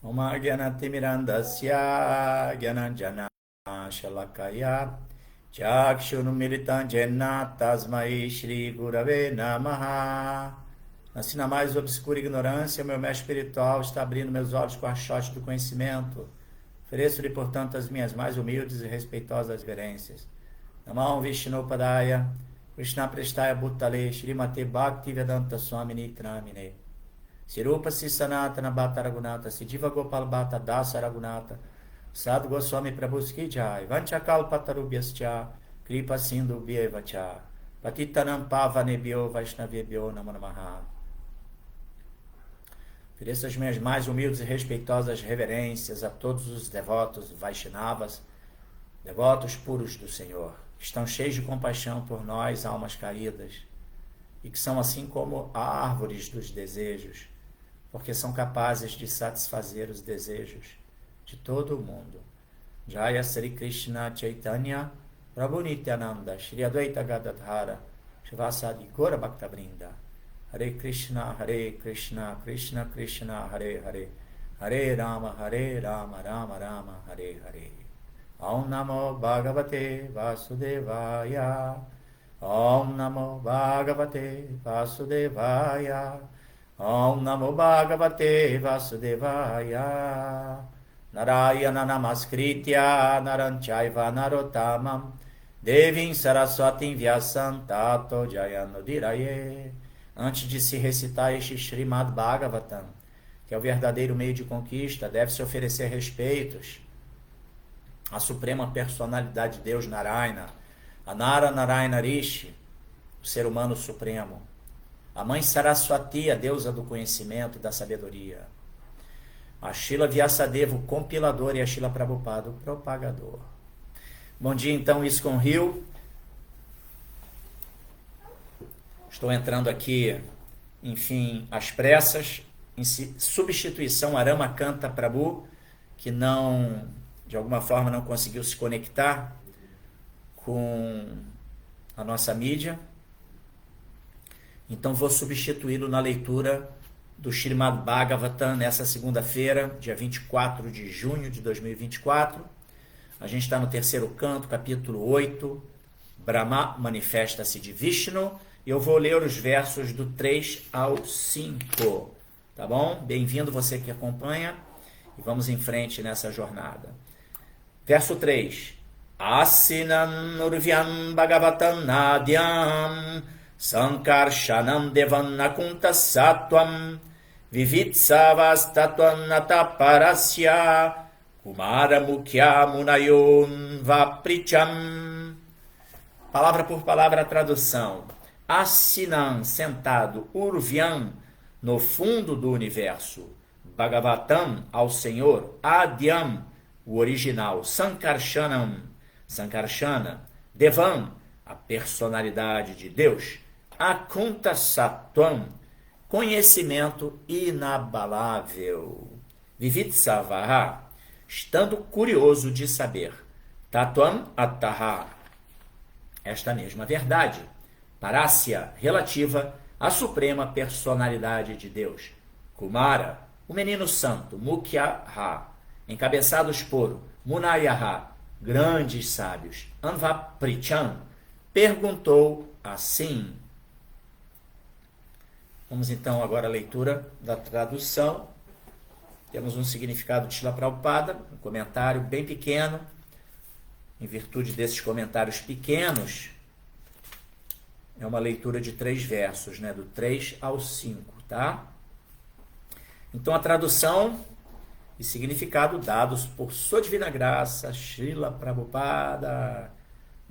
Oma Gyanatimirandasya Gyananjana Shalakaya Chakshunumilitan Jenna Tasmai Shri Gurave Namaha. Assim na mais obscura ignorância, meu mestre espiritual está abrindo meus olhos com a chote do conhecimento. Ofereço-lhe, portanto, as minhas mais humildes e respeitosas reverências. Namah Vishnu Padaya, Krishna Prestaya Bhutale, Srimate Bhaktivedanta Swamini Tramine, Sirupa Sanatana Bhatta Raghunatha, Siddhiva Gopal Bhatta Dasa Raghunatha, Sadhu Goswami Prabhu Ki Jai, Vanchakalpatarubhyascha, Kripa Sindhu Bhyevacha, Patitanam Pavanebhyo Vaishnavebhyo Namo Namaha. Ofereço as minhas mais humildes e respeitosas reverências a todos os devotos Vaishnavas, devotos puros do Senhor, que estão cheios de compaixão por nós, almas caídas, e que são assim como árvores dos desejos, porque são capazes de satisfazer os desejos de todo o mundo. Jaya Sri Krishna Chaitanya Prabhu Nityananda Shri Advaita Gadadhara Shivasadi Gora Bhaktabrinda. Hare Krishna Krishna Krishna Hare Hare, Hare Rama Rama Rama Hare Hare. Om Namo Bhagavate Vasudevaya, Om Namo Bhagavate Vasudevaya, Om Namo Bhagavate Vasudevaya. Narayana Namaskritya Naranchaiva Narottamam Devim Saraswatim Vyasam Tato Jayanodiraye. Antes de se recitar este Srimad Bhagavatam, que é o verdadeiro meio de conquista, deve-se oferecer respeitos à suprema personalidade de Deus Narayana, a Nara Narayana Rishi, o ser humano supremo, a mãe Saraswati, a deusa do conhecimento e da sabedoria, a Srila Vyasadeva, o compilador, e a Srila Prabhupada, o propagador. Bom dia então, ISKCON Rio. Estou entrando aqui, enfim, às pressas, em substituição a Ramakanta Prabhu, que não, de alguma forma, não conseguiu se conectar com a nossa mídia. Então vou substituí-lo na leitura do Srimad Bhagavatam nessa segunda-feira, dia 24 de junho de 2024. A gente está no terceiro canto, capítulo 8, Brahma manifesta-se de Vishnu. E eu vou ler os versos do 3 ao 5, tá bom? Bem-vindo você que acompanha, e vamos em frente nessa jornada. Verso 3. Asinam urvyam bhagavatam nadyam sankarshanam devanakunta sattvam vivitsavastatuam nataparasya kumara mukhya munayon vapricham. Palavra por palavra a tradução. Asinam, sentado, Urvyam, no fundo do universo, Bhagavatam, ao Senhor, Adyam, o original, Sankarshanam, Sankarshana, Devam, a personalidade de Deus, Akunta Sattvam, conhecimento inabalável, Vivitsavaha, estando curioso de saber, Tattvam Attaha, esta mesma verdade, Parasya, relativa à suprema personalidade de Deus. Kumara, o menino santo. Mukhya-ha, encabeçados por Munayaha, grandes sábios. Anvapricham, perguntou assim. Vamos então agora à leitura da tradução. Temos um significado de Srila Prabhupada, um comentário bem pequeno. Em virtude desses comentários pequenos, é uma leitura de 3 versos, né? Do 3 ao 5, tá? Então a tradução e significado dados por Sua Divina Graça, Srila Prabhupada,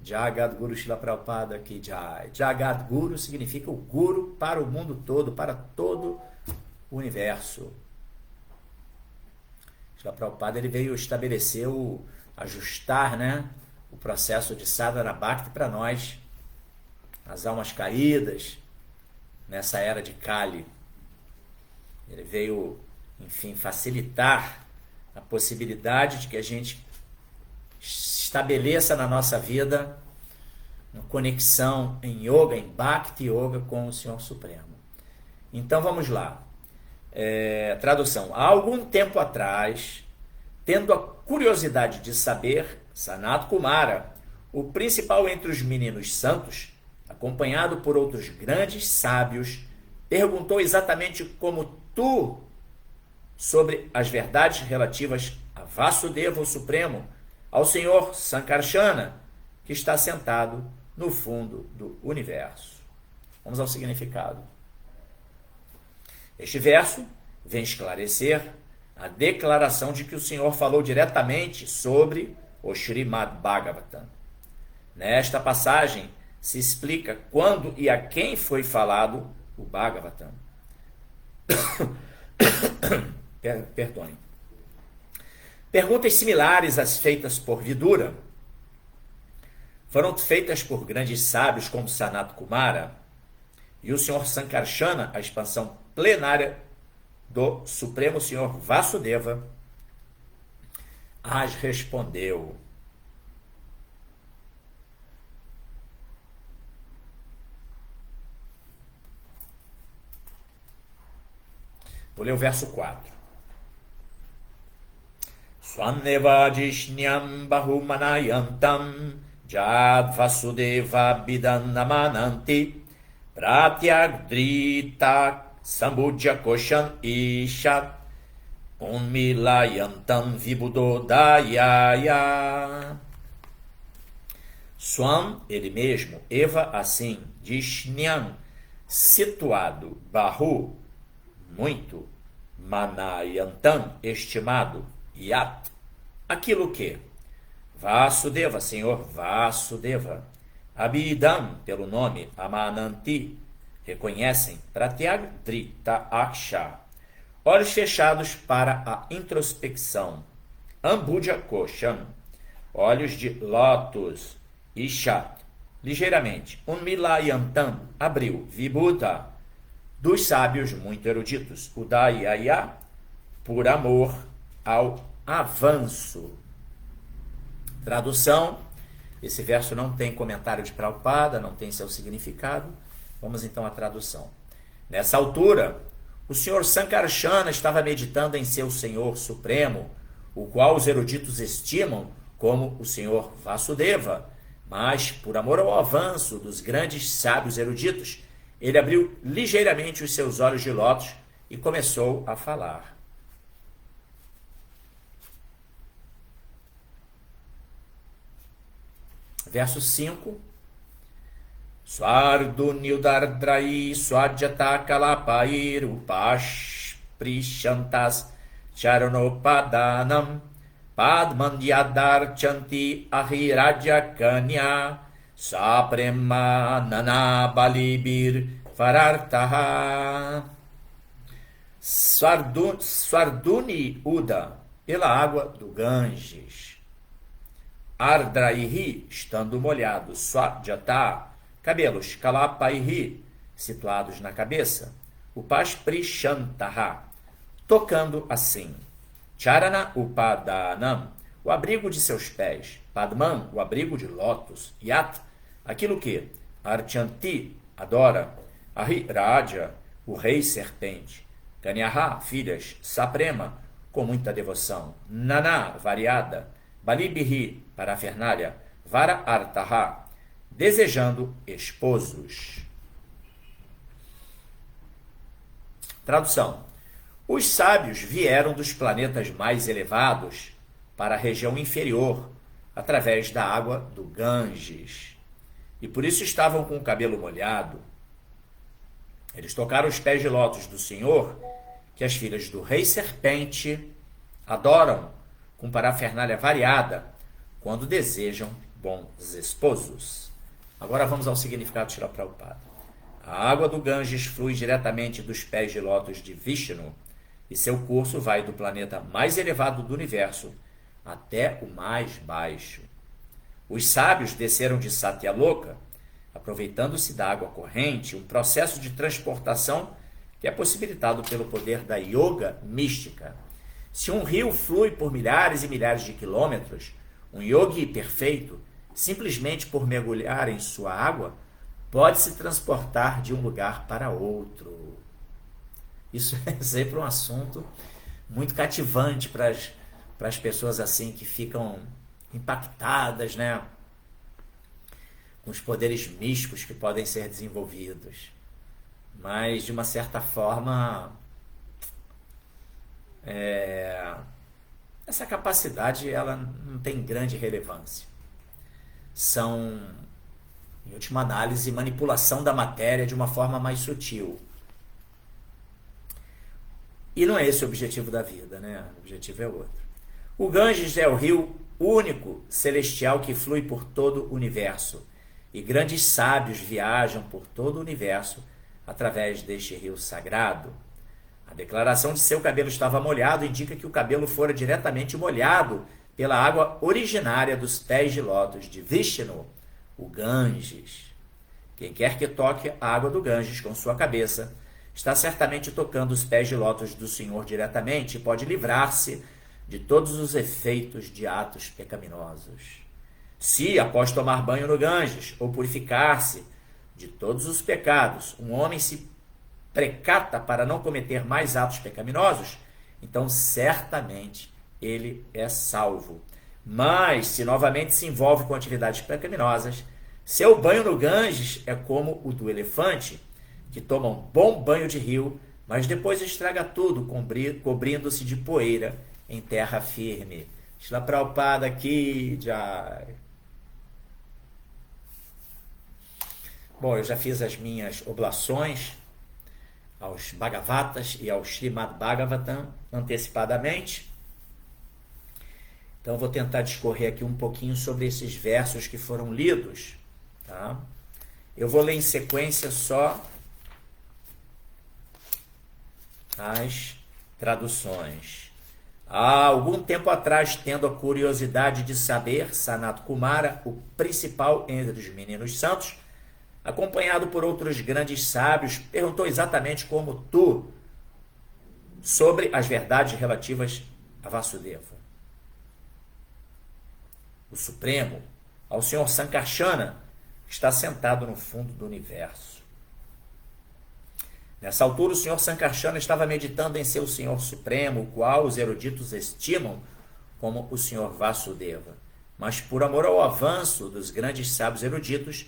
Jagadguru Srila Prabhupada Ki Jai. Jagadguru significa o Guru para o mundo todo, para todo o universo. Srila Prabhupada ele veio estabelecer, ajustar, né? O processo de Sadhana Bhakti para nós, as almas caídas, nessa era de Kali. Ele veio, enfim, facilitar a possibilidade de que a gente estabeleça na nossa vida uma conexão em Yoga, em Bhakti Yoga com o Senhor Supremo. Então vamos lá. Tradução. Há algum tempo atrás, tendo a curiosidade de saber, Sanat Kumara, o principal entre os meninos santos, acompanhado por outros grandes sábios, perguntou exatamente como tu sobre as verdades relativas a Vasudeva, o Supremo, ao Senhor Sankarsana, que está sentado no fundo do universo. Vamos ao significado. Este verso vem esclarecer a declaração de que o Senhor falou diretamente sobre o Srimad Bhagavatam. Nesta passagem se explica quando e a quem foi falado o Bhagavatam. Perdoe. Perguntas similares às feitas por Vidura foram feitas por grandes sábios como Sanat Kumara e o Senhor Sankarsana, a expansão plenária do Supremo Senhor Vasudeva, as respondeu. Vou ler o verso 4. Swanevajishnyam bahumanayantam jad vasudeva bidanamananti pratyagdrita sambudya koshan ishat unmilayantam vibudodayaya. Swam, ele mesmo, Eva, assim, Jishnyam, situado, Bahu, muito, Manayantam, estimado, Yat, aquilo que, Vasudeva, Senhor Vasudeva, Abhidam, pelo nome, Amananti, reconhecem, Pratyagdrita Aksha, olhos fechados para a introspecção, Ambudja Kosham, olhos de lótus, Ishat, ligeiramente, Unmilayantam, abriu, Vibhuta, dos sábios muito eruditos, Udayaya, por amor ao avanço. Tradução. Esse verso não tem comentário de Prabhupada, não tem seu significado. Vamos então à tradução. Nessa altura, o Senhor Sankarsana estava meditando em seu Senhor Supremo, o qual os eruditos estimam como o Senhor Vasudeva, mas, por amor ao avanço dos grandes sábios eruditos, ele abriu ligeiramente os seus olhos de lótus e começou a falar. Verso 5. Swardunildardrai swadjatakalapayir upash prishantas charonopadanam padmandyadarchanti ahiraja kanya saprema nanabalibir farartaha. Swarduni Uda, pela água do Ganges. Ardraihi, estando molhado. Swadjata, cabelos. Kalapaihi, situados na cabeça. Upashprishantaha, tocando assim. Charana Upadanam, o abrigo de seus pés. Padman, o abrigo de lótus. Yat, aquilo que Archanti adora. Ahiraja, o rei serpente. Kanyaha, filhas. Saprema, com muita devoção. Nana, variada. Balibhi, parafernália. Vara Artaha, desejando esposos. Tradução. Os sábios vieram dos planetas mais elevados para a região inferior, através da água do Ganges, e por isso estavam com o cabelo molhado. Eles tocaram os pés de lótus do Senhor, que as filhas do Rei Serpente adoram com parafernália variada, quando desejam bons esposos. Agora vamos ao significado de Srila Prabhupada. A água do Ganges flui diretamente dos pés de lótus de Vishnu, e seu curso vai do planeta mais elevado do universo até o mais baixo. Os sábios desceram de Satyaloka, aproveitando-se da água corrente, um processo de transportação que é possibilitado pelo poder da yoga mística. Se um rio flui por milhares e milhares de quilômetros, um yogi perfeito, simplesmente por mergulhar em sua água, pode se transportar de um lugar para outro. Isso é sempre um assunto muito cativante para as pessoas assim que ficam impactadas, né, com os poderes místicos que podem ser desenvolvidos. Mas, de uma certa forma, essa capacidade ela não tem grande relevância. São, em última análise, manipulação da matéria de uma forma mais sutil. E não é esse o objetivo da vida, né? O objetivo é outro. O Ganges é o rio único celestial que flui por todo o universo. E grandes sábios viajam por todo o universo através deste rio sagrado. A declaração de seu cabelo estava molhado indica que o cabelo fora diretamente molhado pela água originária dos pés de lótus de Vishnu, o Ganges. Quem quer que toque a água do Ganges com sua cabeça está certamente tocando os pés de lótus do Senhor diretamente e pode livrar-se de todos os efeitos de atos pecaminosos. Se, após tomar banho no Ganges ou purificar-se de todos os pecados, um homem se precata para não cometer mais atos pecaminosos, então certamente ele é salvo. Mas, se novamente se envolve com atividades pecaminosas, seu banho no Ganges é como o do elefante, que toma um bom banho de rio, mas depois estraga tudo, cobrindo-se de poeira em terra firme. Shila Prabhupada aqui, Jai. Bom, eu já fiz as minhas oblações aos Bhagavatas e ao Srimad Bhagavatam antecipadamente. Então, vou tentar discorrer aqui um pouquinho sobre esses versos que foram lidos. Tá? Eu vou ler em sequência só as traduções. Há algum tempo atrás, tendo a curiosidade de saber, Sanat Kumara, o principal entre os meninos santos, acompanhado por outros grandes sábios, perguntou exatamente como tu sobre as verdades relativas a Vasudeva, o Supremo, ao Senhor Sankarsana, que está sentado no fundo do universo. Nessa altura, o Senhor Sankarsana estava meditando em seu Senhor Supremo, o qual os eruditos estimam como o Senhor Vasudeva. Mas, por amor ao avanço dos grandes sábios eruditos,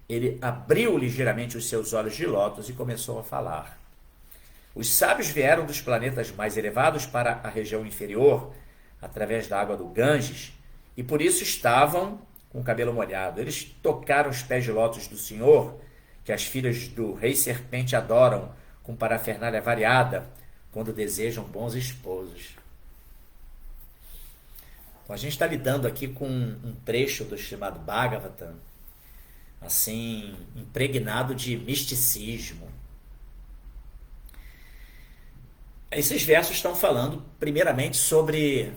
ele abriu ligeiramente os seus olhos de lótus e começou a falar. Os sábios vieram dos planetas mais elevados para a região inferior, através da água do Ganges, e por isso estavam com o cabelo molhado. Eles tocaram os pés de lótus do Senhor, que as filhas do rei serpente adoram com parafernália variada, quando desejam bons esposos. Então, a gente está lidando aqui com um trecho do Srimad Bhagavatam, assim, impregnado de misticismo. Esses versos estão falando, primeiramente, sobre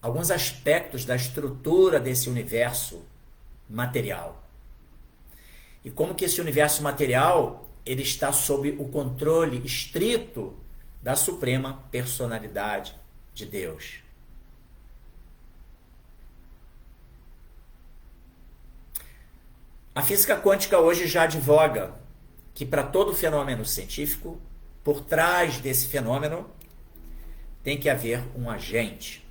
alguns aspectos da estrutura desse universo material. E como que esse universo material ele está sob o controle estrito da suprema personalidade de Deus. A física quântica hoje já advoga que para todo fenômeno científico, por trás desse fenômeno, tem que haver um agente.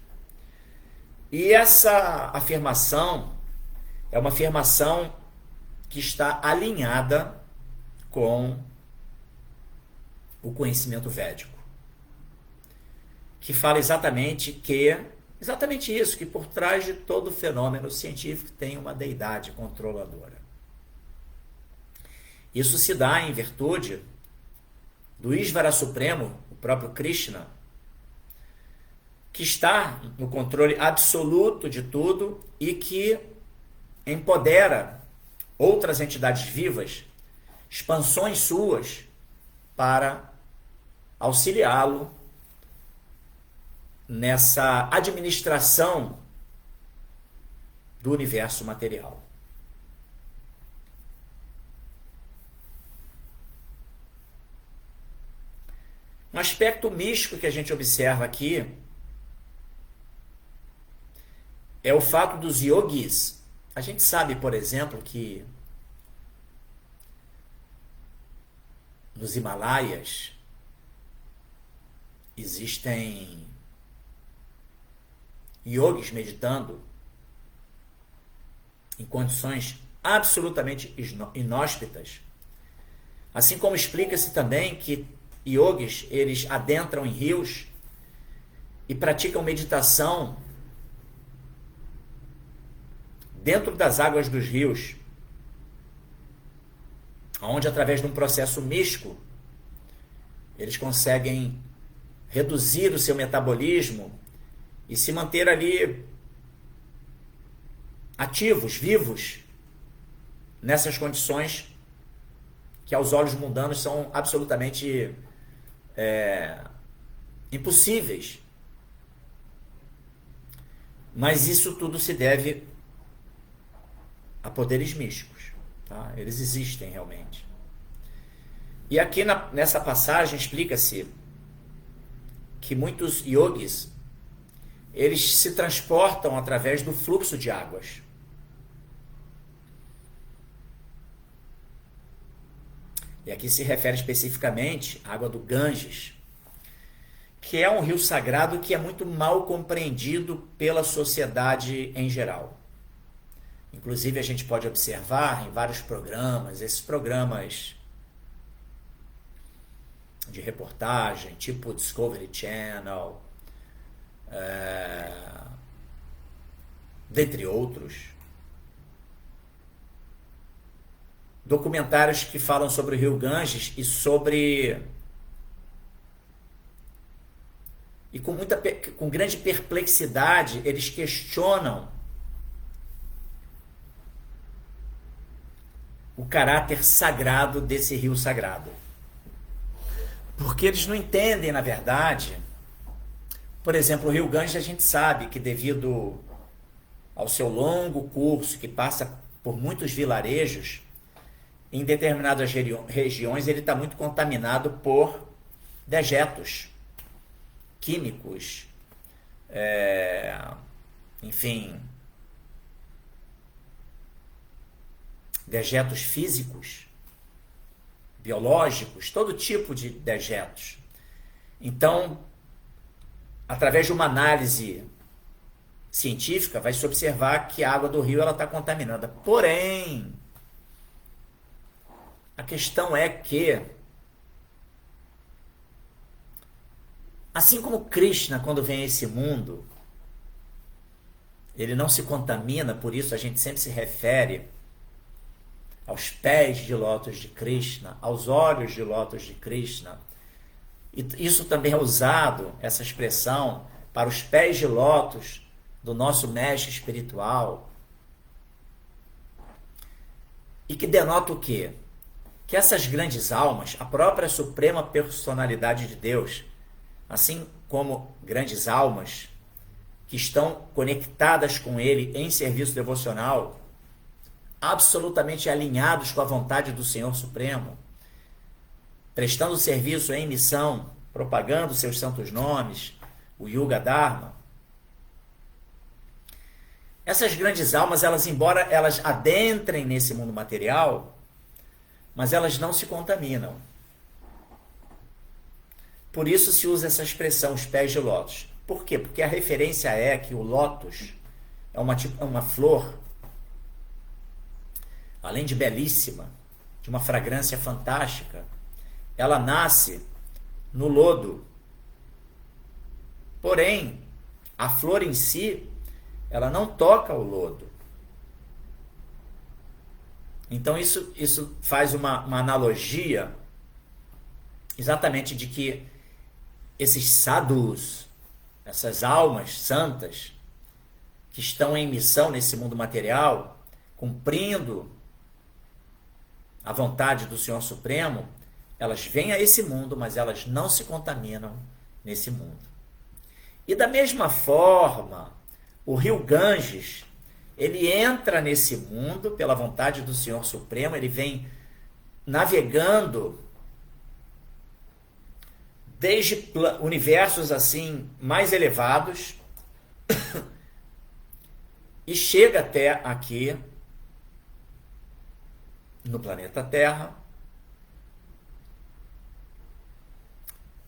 E essa afirmação é uma afirmação que está alinhada com o conhecimento védico, que fala exatamente isso, que por trás de todo fenômeno científico tem uma deidade controladora. Isso se dá em virtude do Ísvara Supremo, o próprio Krishna, que está no controle absoluto de tudo e que empodera outras entidades vivas, expansões suas, para auxiliá-lo nessa administração do universo material. Um aspecto místico que a gente observa aqui é o fato dos yogis. A gente sabe, por exemplo, que nos Himalaias existem yogis meditando em condições absolutamente inóspitas, assim como explica-se também que yogis, eles adentram em rios e praticam meditação dentro das águas dos rios, onde através de um processo místico eles conseguem reduzir o seu metabolismo e se manter ali ativos, vivos, nessas condições que aos olhos mundanos são absolutamente impossíveis. Mas isso tudo se deve a poderes místicos. Tá? Eles existem realmente. E aqui nessa passagem explica-se que muitos yogis, eles se transportam através do fluxo de águas. E aqui se refere especificamente à água do Ganges, que é um rio sagrado que é muito mal compreendido pela sociedade em geral. Inclusive a gente pode observar em vários programas, esses programas de reportagem, tipo Discovery Channel, dentre outros, documentários que falam sobre o rio Ganges e com grande perplexidade eles questionam o caráter sagrado desse rio sagrado. Porque eles não entendem, na verdade, por exemplo, o rio Ganges, a gente sabe que devido ao seu longo curso, que passa por muitos vilarejos, em determinadas regiões ele está muito contaminado por dejetos químicos, enfim, dejetos físicos, biológicos, todo tipo de dejetos. Então, através de uma análise científica, vai se observar que a água do rio está contaminada. Porém, a questão é que, assim como Krishna, quando vem a esse mundo, ele não se contamina, por isso a gente sempre se refere aos pés de lótus de Krishna, aos olhos de lótus de Krishna. E isso também é usado, essa expressão, para os pés de lótus do nosso mestre espiritual. E que denota o quê? Que essas grandes almas, a própria suprema personalidade de Deus, assim como grandes almas que estão conectadas com Ele em serviço devocional, absolutamente alinhados com a vontade do Senhor Supremo, prestando serviço em missão, propagando seus santos nomes, o Yuga Dharma. Essas grandes almas, embora elas adentrem nesse mundo material, mas elas não se contaminam. Por isso se usa essa expressão, os pés de lótus. Por quê? Porque a referência é que o lótus é uma flor, além de belíssima, de uma fragrância fantástica, ela nasce no lodo. Porém, a flor em si, ela não toca o lodo. Então isso faz uma analogia exatamente de que esses sadhus, essas almas santas, que estão em missão nesse mundo material, cumprindo a vontade do Senhor Supremo, elas vêm a esse mundo, mas elas não se contaminam nesse mundo. E da mesma forma, o rio Ganges, ele entra nesse mundo pela vontade do Senhor Supremo, ele vem navegando desde universos assim mais elevados e chega até aqui no planeta Terra.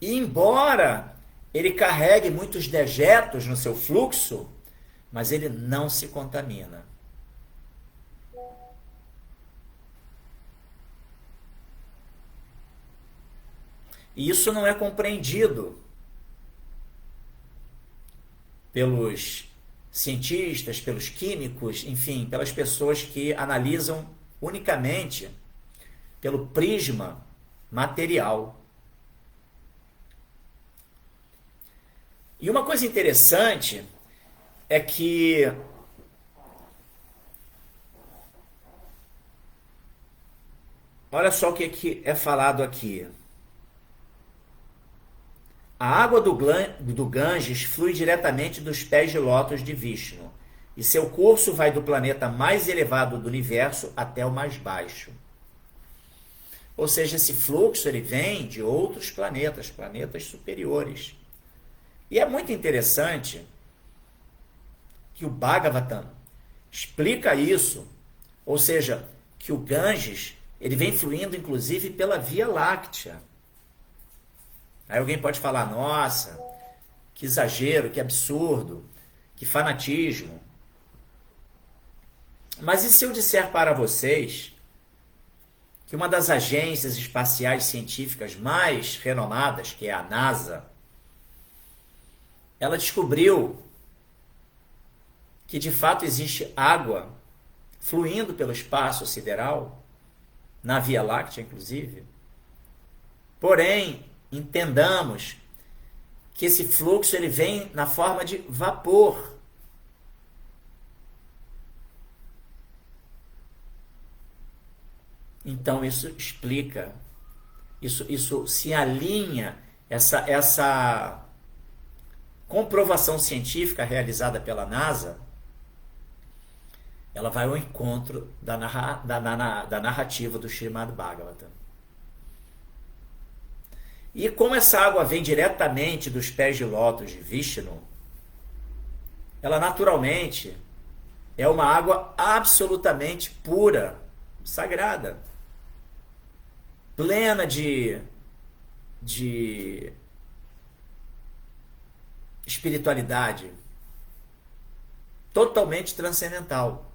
E embora ele carregue muitos dejetos no seu fluxo, mas ele não se contamina. E isso não é compreendido pelos cientistas, pelos químicos, enfim, pelas pessoas que analisam unicamente pelo prisma material. E uma coisa interessante é que olha só o que é falado aqui. A água do Ganges flui diretamente dos pés de lótus de Vishnu, e seu curso vai do planeta mais elevado do universo até o mais baixo. Ou seja, esse fluxo ele vem de outros planetas, planetas superiores. E é muito interessante que o Bhagavatam explica isso, ou seja, que o Ganges ele vem fluindo inclusive pela Via Láctea. Aí alguém pode falar, nossa, que exagero, que absurdo, que fanatismo. Mas e se eu disser para vocês que uma das agências espaciais científicas mais renomadas, que é a NASA, ela descobriu que de fato existe água fluindo pelo espaço sideral, na Via Láctea inclusive. Porém, entendamos que esse fluxo ele vem na forma de vapor. Então isso explica, isso se alinha, essa comprovação científica realizada pela NASA, ela vai ao encontro da narrativa do Srimad Bhagavatam. E como essa água vem diretamente dos pés de lótus de Vishnu, ela naturalmente é uma água absolutamente pura, sagrada, plena de espiritualidade, totalmente transcendental.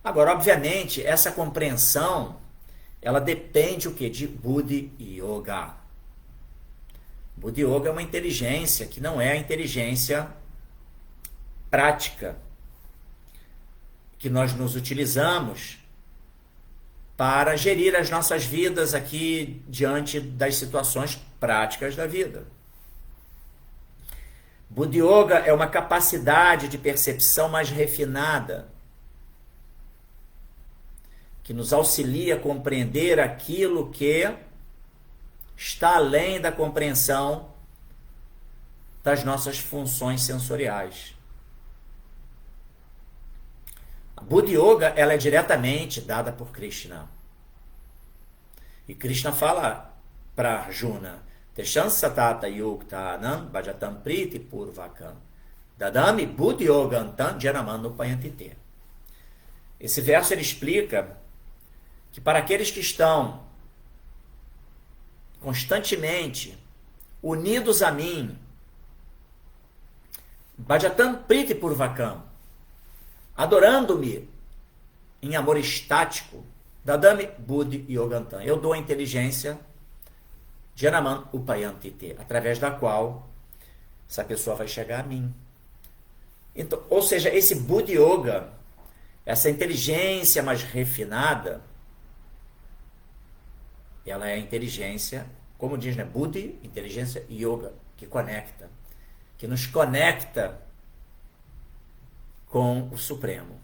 Agora, obviamente, essa compreensão ela depende o quê? De Buddhi Yoga. Buddhi Yoga é uma inteligência que não é a inteligência prática que nós nos utilizamos para gerir as nossas vidas aqui diante das situações práticas da vida. Buddhi Yoga é uma capacidade de percepção mais refinada que nos auxilia a compreender aquilo que está além da compreensão das nossas funções sensoriais. A Buddhi Yoga ela é diretamente dada por Krishna. E Krishna fala para Arjuna, Teshan satata yuktanam bhajatam priti purvakam dadami Buddhi yogantam janamanu payantite. Esse verso ele explica que para aqueles que estão constantemente unidos a mim, Bhajatam Priti Purvakam, adorando-me em amor estático, Dadami Buddhi Yogantam, eu dou a inteligência Janaman Upayantite, através da qual essa pessoa vai chegar a mim. Então, ou seja, esse Buddhi Yoga, essa inteligência mais refinada, ela é a inteligência, como diz, né? Buddhi, inteligência, yoga, que conecta, que nos conecta com o Supremo.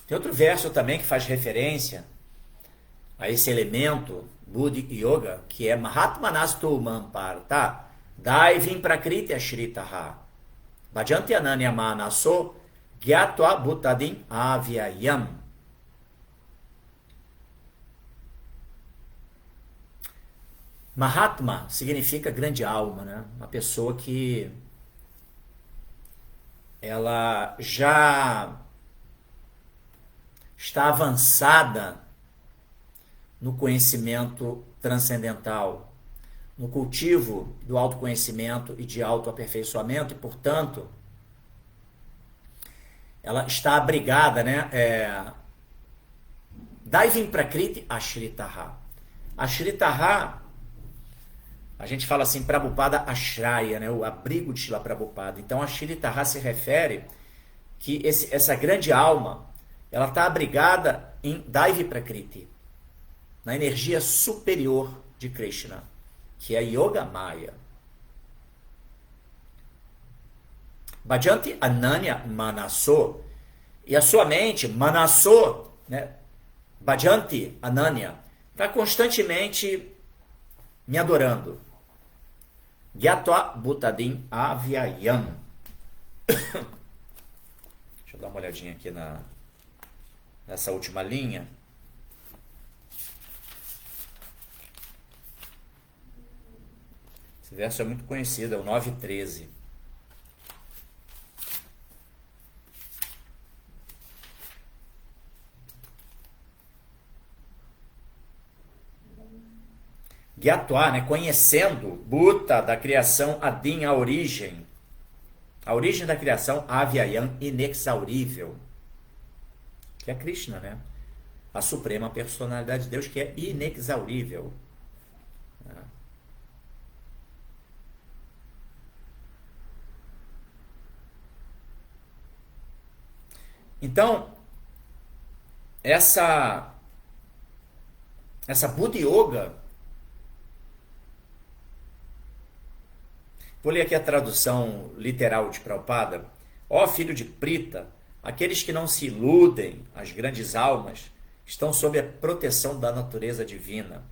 Tem outro verso também que faz referência a esse elemento, Buddhi Yoga, que é Mahatmanastu Mamparta, Daivim Prakriti Ashritaha, Bhajanti Ananyamanaso, Gyatva Bhutadim Avyayam. Mahatma significa grande alma, né? Uma pessoa que ela já está avançada no conhecimento transcendental, no cultivo do autoconhecimento e de autoaperfeiçoamento, e, portanto, ela está abrigada, né? Daivim Prakriti Ashritaha. Ashritaha, a gente fala assim, Prabhupada Ashraya, né? O abrigo de Srila Prabhupada. Então, Ashritaha se refere que essa grande alma, ela está abrigada em Daivi Prakriti, na energia superior de Krishna, que é Yoga Maya. Bhajanti Ananya Manaso. E a sua mente, Manaso, né? Bhajanti Ananya, está constantemente me adorando. Gyatva Bhutadim Avyayam. Deixa eu dar uma olhadinha aqui nessa última linha. Esse verso é muito conhecido, é o 9:13. Gyatva, né, conhecendo, Bhuta, da criação, Adim, a origem da criação, Avyayam, inexaurível, que é Krishna, né? A suprema personalidade de Deus, que é inexaurível. Então, essa Buddha Yoga, vou ler aqui a tradução literal de Prabhupada. Ó filho de Prita, aqueles que não se iludem, as grandes almas, estão sob a proteção da natureza divina.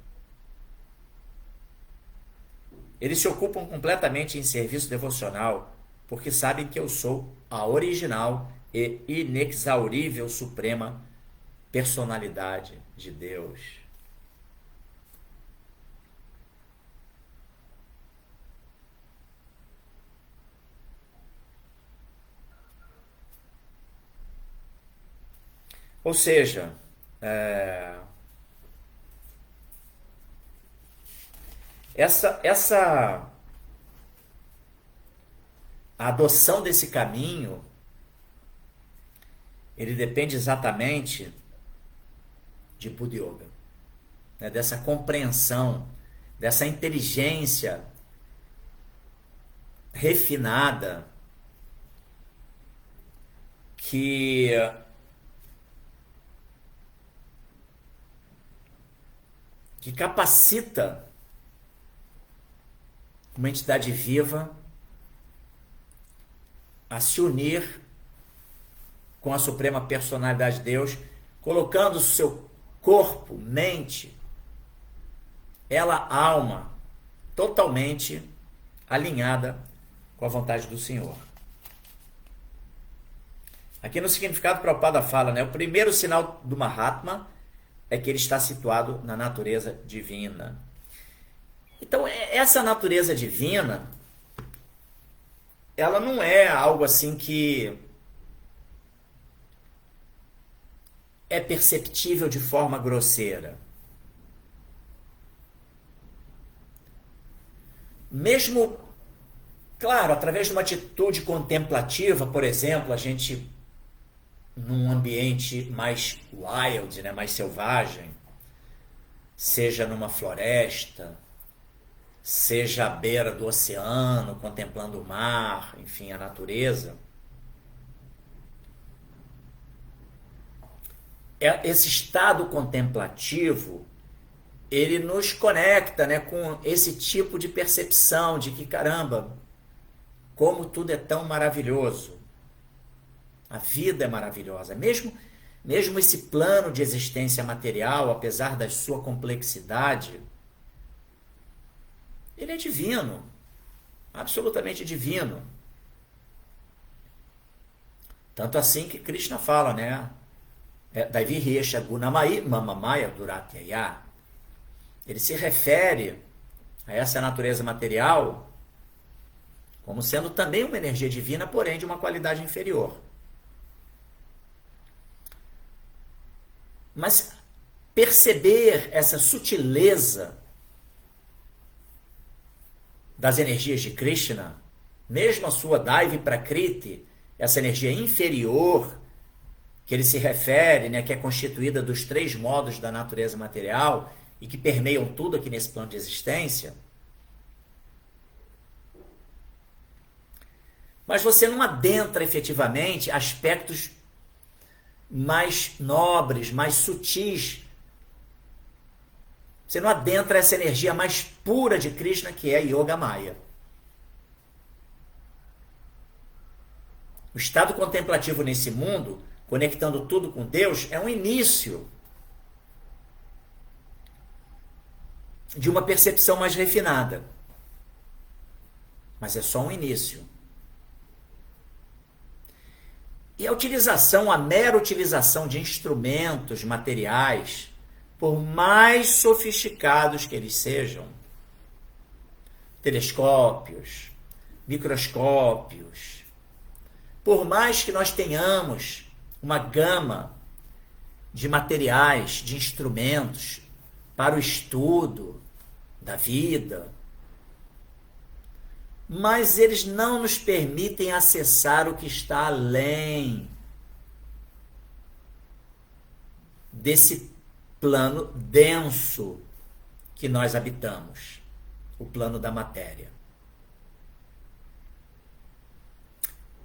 Eles se ocupam completamente em serviço devocional, porque sabem que eu sou a original e inexaurível suprema personalidade de Deus. Ou seja, a adoção desse caminho, ele depende exatamente de Buddha Yoga, né? Dessa compreensão, dessa inteligência refinada que capacita uma entidade viva a se unir com a suprema personalidade de Deus, colocando o seu corpo, mente, alma, totalmente alinhada com a vontade do Senhor. Aqui no significado, Prabhupada fala, né? O primeiro sinal do Mahatma é que ele está situado na natureza divina. Então, essa natureza divina, ela não é algo assim que é perceptível de forma grosseira. Mesmo, claro, através de uma atitude contemplativa, por exemplo, a gente, num ambiente mais wild, né, mais selvagem, seja numa floresta, seja à beira do oceano, contemplando o mar, enfim, a natureza, esse estado contemplativo, ele nos conecta, né, com esse tipo de percepção de que, caramba, como tudo é tão maravilhoso. A vida é maravilhosa. Mesmo esse plano de existência material, apesar da sua complexidade, ele é divino. Absolutamente divino. Tanto assim que Krishna fala, né? Daiviresha gunamai mamamaya duratyaya. Ele se refere a essa natureza material como sendo também uma energia divina, porém de uma qualidade inferior. Mas perceber essa sutileza das energias de Krishna, mesmo a sua Daivi Prakriti, essa energia inferior, que ele se refere, né, que é constituída dos 3 modos da natureza material e que permeiam tudo aqui nesse plano de existência, mas você não adentra efetivamente aspectos mais nobres, mais sutis. Você não adentra essa energia mais pura de Krishna, que é Yoga Maya. O estado contemplativo nesse mundo, conectando tudo com Deus, é um início de uma percepção mais refinada. Mas é só um início. E a mera utilização de instrumentos materiais, por mais sofisticados que eles sejam, telescópios, microscópios, por mais que nós tenhamos uma gama de materiais, de instrumentos para o estudo da vida, mas eles não nos permitem acessar o que está além desse plano denso que nós habitamos, o plano da matéria.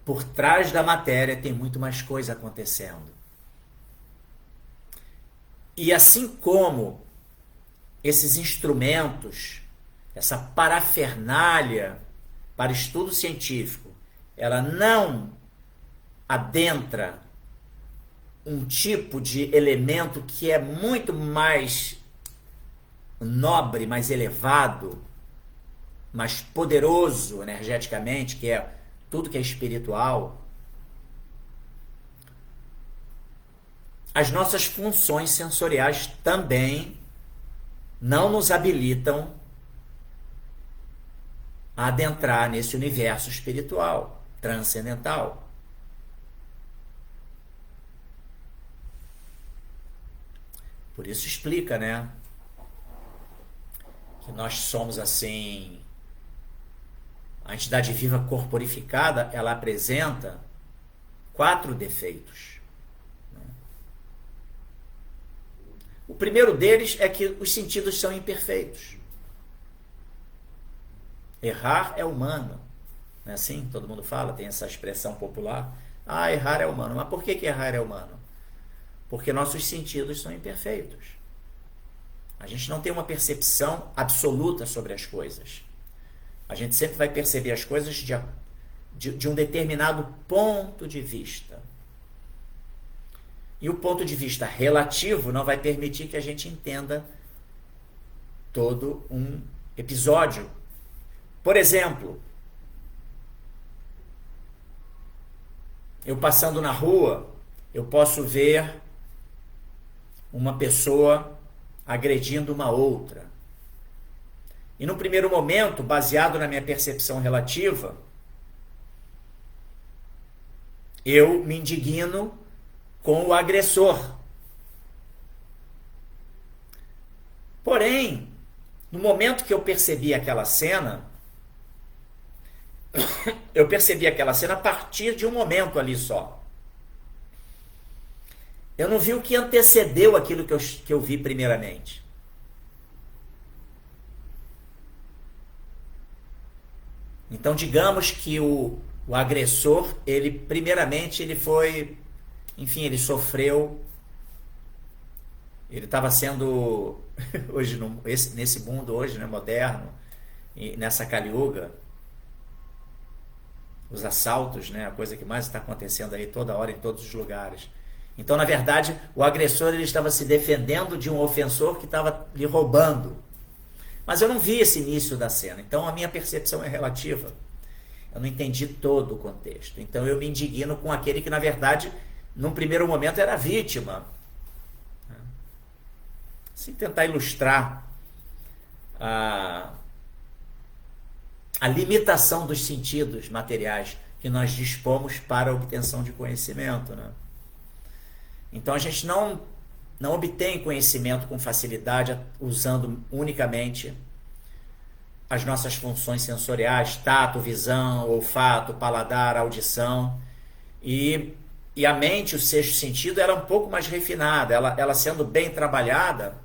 Por trás da matéria tem muito mais coisa acontecendo. E assim como esses instrumentos, essa parafernália para estudo científico, ela não adentra um tipo de elemento que é muito mais nobre, mais elevado, mais poderoso energeticamente, que é tudo que é espiritual. As nossas funções sensoriais também não nos habilitam a adentrar nesse universo espiritual, transcendental. Por isso explica, né, que nós somos assim, a entidade viva corporificada, ela apresenta 4 defeitos. O primeiro deles é que os sentidos são imperfeitos. Errar é humano. Não é assim? Todo mundo fala, tem essa expressão popular. Ah, errar é humano. Mas por que errar é humano? Porque nossos sentidos são imperfeitos. A gente não tem uma percepção absoluta sobre as coisas. A gente sempre vai perceber as coisas de um determinado ponto de vista. E o ponto de vista relativo não vai permitir que a gente entenda todo um episódio. Por exemplo, eu passando na rua, eu posso ver uma pessoa agredindo uma outra. E no primeiro momento, baseado na minha percepção relativa, eu me indigno com o agressor. Porém, no momento que eu percebi aquela cena, eu percebi aquela cena a partir de um momento ali só. Eu não vi o que antecedeu aquilo que eu vi primeiramente. Então, digamos que o agressor, ele primeiramente ele foi, enfim, ele sofreu, ele estava sendo, hoje nesse mundo hoje, né, moderno, e nessa Kali Yuga, os assaltos, né, a coisa que mais está acontecendo aí toda hora, em todos os lugares. Então, na verdade, o agressor ele estava se defendendo de um ofensor que estava lhe roubando. Mas eu não vi esse início da cena, então a minha percepção é relativa. Eu não entendi todo o contexto. Então eu me indigno com aquele que, na verdade, num primeiro momento era vítima. Assim, tentar ilustrar a limitação dos sentidos materiais que nós dispomos para a obtenção de conhecimento, né? Então a gente não não obtêm conhecimento com facilidade usando unicamente as nossas funções sensoriais, tato, visão, olfato, paladar, audição, e a mente, o sexto sentido, era um pouco mais refinada, ela sendo bem trabalhada,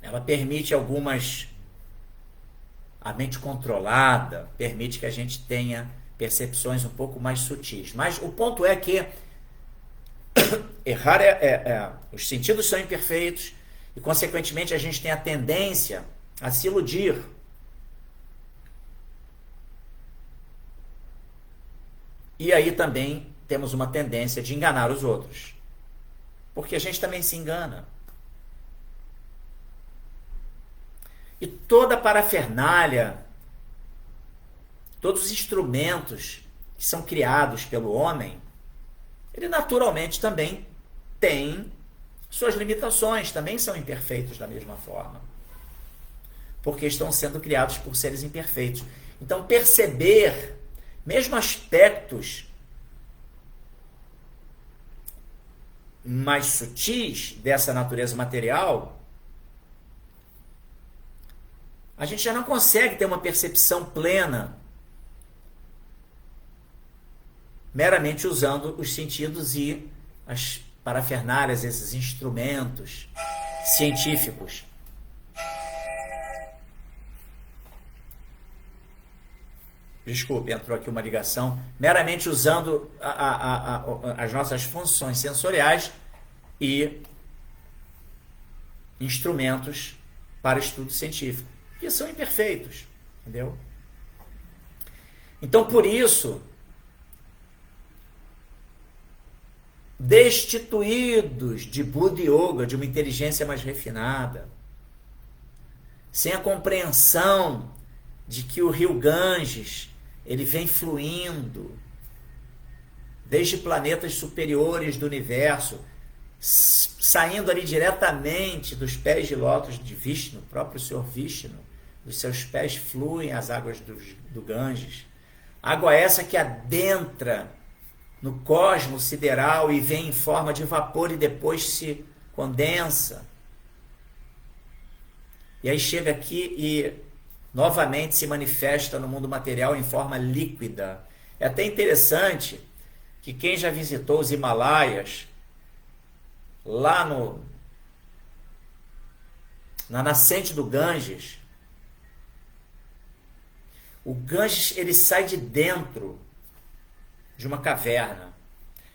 ela permite a mente controlada, permite que a gente tenha percepções um pouco mais sutis. Mas o ponto é que errar os sentidos são imperfeitos e, consequentemente, a gente tem a tendência a se iludir. E aí também temos uma tendência de enganar os outros, porque a gente também se engana. E toda a parafernália, todos os instrumentos que são criados pelo homem, ele naturalmente também tem suas limitações, também são imperfeitos da mesma forma, porque estão sendo criados por seres imperfeitos. Então, perceber mesmo aspectos mais sutis dessa natureza material, a gente já não consegue ter uma percepção plena meramente usando os sentidos e as parafernálias, esses instrumentos científicos. Desculpe, entrou aqui uma ligação. Meramente usando as nossas funções sensoriais e instrumentos para estudo científico, que são imperfeitos, entendeu? Então, por isso, destituídos de Buddha Yoga, de uma inteligência mais refinada, sem a compreensão de que o rio Ganges, ele vem fluindo desde planetas superiores do universo, saindo ali diretamente dos pés de lótus de Vishnu, o próprio Senhor Vishnu, dos seus pés fluem as águas do Ganges. Água essa que adentra no cosmos sideral e vem em forma de vapor e depois se condensa. E aí chega aqui e novamente se manifesta no mundo material em forma líquida. É até interessante que quem já visitou os Himalaias, lá na nascente do Ganges, o Ganges ele sai de dentro de uma caverna.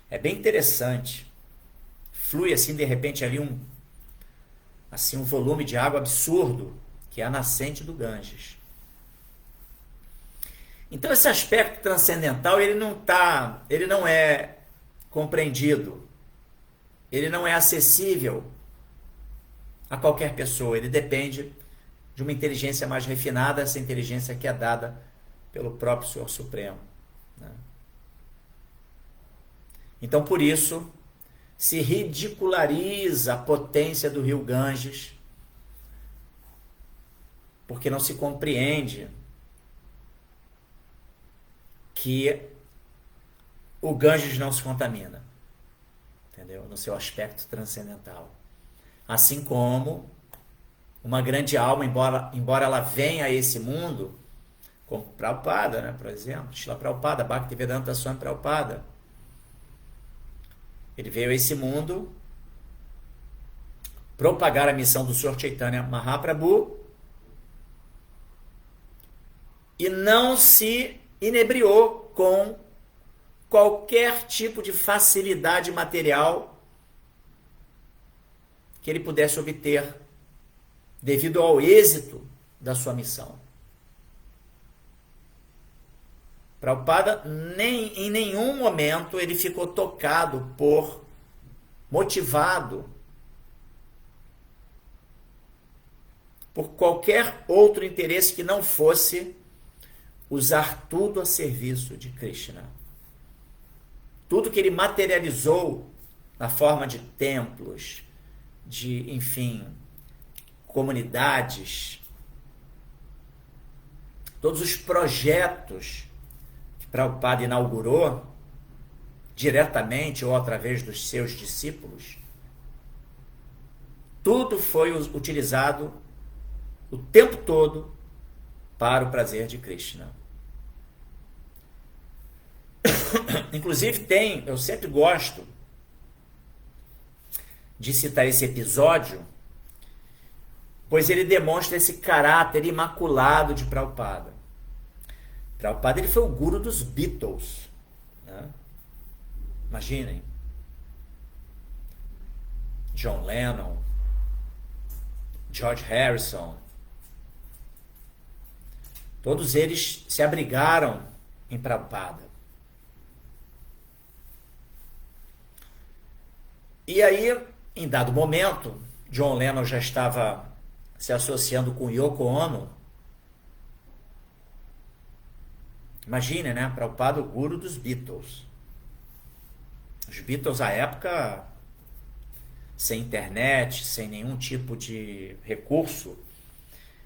É bem interessante. Flui assim de repente ali um volume de água absurdo, que é a nascente do Ganges. Então esse aspecto transcendental, ele não é compreendido. Ele não é acessível a qualquer pessoa. Ele depende de uma inteligência mais refinada, essa inteligência que é dada pelo próprio Senhor Supremo, né? Então, por isso, se ridiculariza a potência do rio Ganges, porque não se compreende que o Ganges não se contamina, entendeu? No seu aspecto transcendental. Assim como uma grande alma, embora ela venha a esse mundo, como Prabhupada, né, por exemplo, Srila Prabhupada, Bhaktivedanta Swami Prabhupada, ele veio a esse mundo propagar a missão do Senhor Chaitanya Mahaprabhu e não se inebriou com qualquer tipo de facilidade material que ele pudesse obter devido ao êxito da sua missão. Prabhupada, em nenhum momento ele ficou tocado motivado por qualquer outro interesse que não fosse usar tudo a serviço de Krishna. Tudo que ele materializou na forma de templos, de, enfim, comunidades, todos os projetos que Prabhupada inaugurou, diretamente ou através dos seus discípulos, tudo foi utilizado o tempo todo para o prazer de Krishna. Inclusive eu sempre gosto de citar esse episódio, pois ele demonstra esse caráter imaculado de Prabhupada. Prabhupada, ele foi o guru dos Beatles, né? Imaginem. John Lennon, George Harrison, todos eles se abrigaram em Prabhupada. E aí, em dado momento, John Lennon já estava se associando com Yoko Ono. Imagine, né? Prabhupada, o guru dos Beatles. Os Beatles, à época, sem internet, sem nenhum tipo de recurso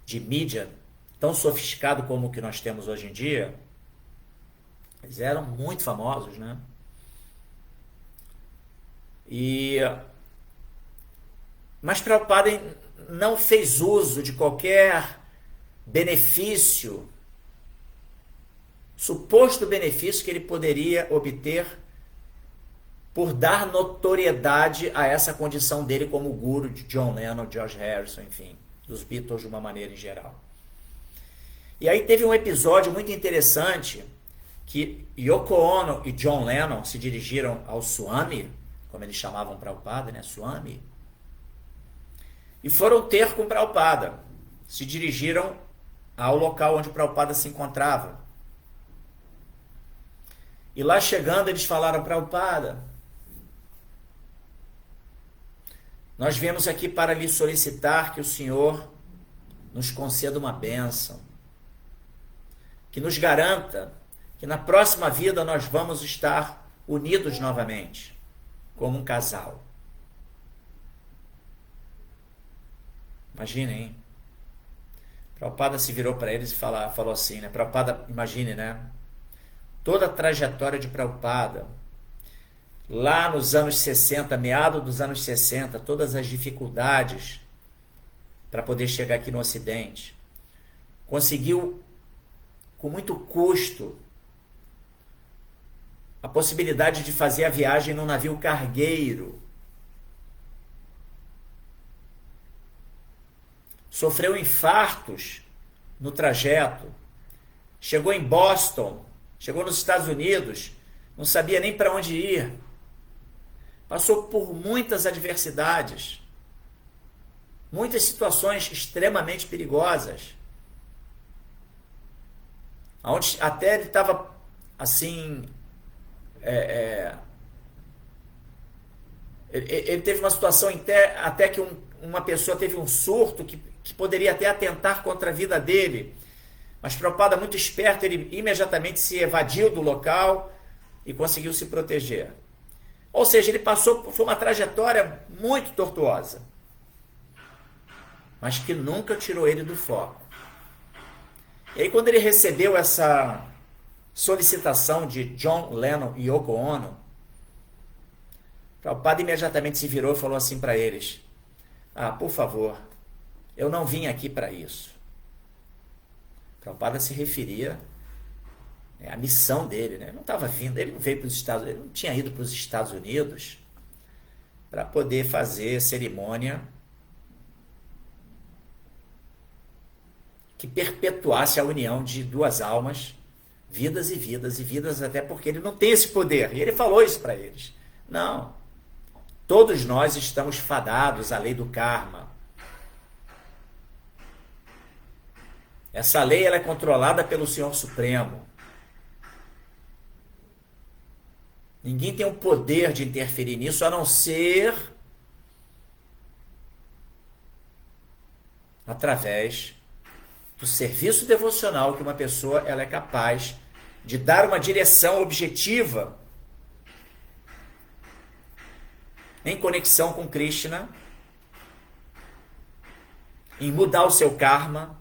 de mídia tão sofisticado como o que nós temos hoje em dia, eles eram muito famosos, né? Mas Prabhupada não fez uso de qualquer benefício, suposto benefício que ele poderia obter por dar notoriedade a essa condição dele como guru de John Lennon, George Harrison, enfim, dos Beatles de uma maneira em geral. E aí teve um episódio muito interessante que Yoko Ono e John Lennon se dirigiram ao Swami, como eles chamavam Prabhupada, né? Swami. E foram ter com Prabhupada. Se dirigiram ao local onde Prabhupada se encontrava. E lá chegando eles falaram: Prabhupada, nós viemos aqui para lhe solicitar que o Senhor nos conceda uma bênção, que nos garanta que na próxima vida nós vamos estar unidos novamente, como um casal. Imaginem, hein? Prabhupada se virou para eles e falou assim, né? Prabhupada, imagine, né? Toda a trajetória de Prabhupada, lá nos anos 60, meado dos anos 60, todas as dificuldades para poder chegar aqui no Ocidente, conseguiu, com muito custo, a possibilidade de fazer a viagem num navio cargueiro. Sofreu infartos no trajeto, chegou em Boston, chegou nos Estados Unidos, não sabia nem para onde ir, passou por muitas adversidades, muitas situações extremamente perigosas, onde até ele estava assim, ele teve uma situação até que uma pessoa teve um surto que poderia até atentar contra a vida dele, mas Prabhupada, muito esperto, ele imediatamente se evadiu do local e conseguiu se proteger. Ou seja, ele foi uma trajetória muito tortuosa, mas que nunca tirou ele do foco. E aí, quando ele recebeu essa solicitação de John Lennon e Yoko Ono, Prabhupada imediatamente se virou e falou assim para eles: por favor, eu não vim aqui para isso. Prabhupada se referia à missão dele, né? Não estava vindo, ele não veio para os Estados Unidos, ele não tinha ido para os Estados Unidos para poder fazer cerimônia que perpetuasse a união de duas almas, vidas e vidas e vidas, até porque ele não tem esse poder. E ele falou isso para eles. Não. Todos nós estamos fadados à lei do karma. Essa lei ela é controlada pelo Senhor Supremo. Ninguém tem o poder de interferir nisso, a não ser através do serviço devocional que uma pessoa ela é capaz de dar uma direção objetiva em conexão com Krishna, em mudar o seu karma.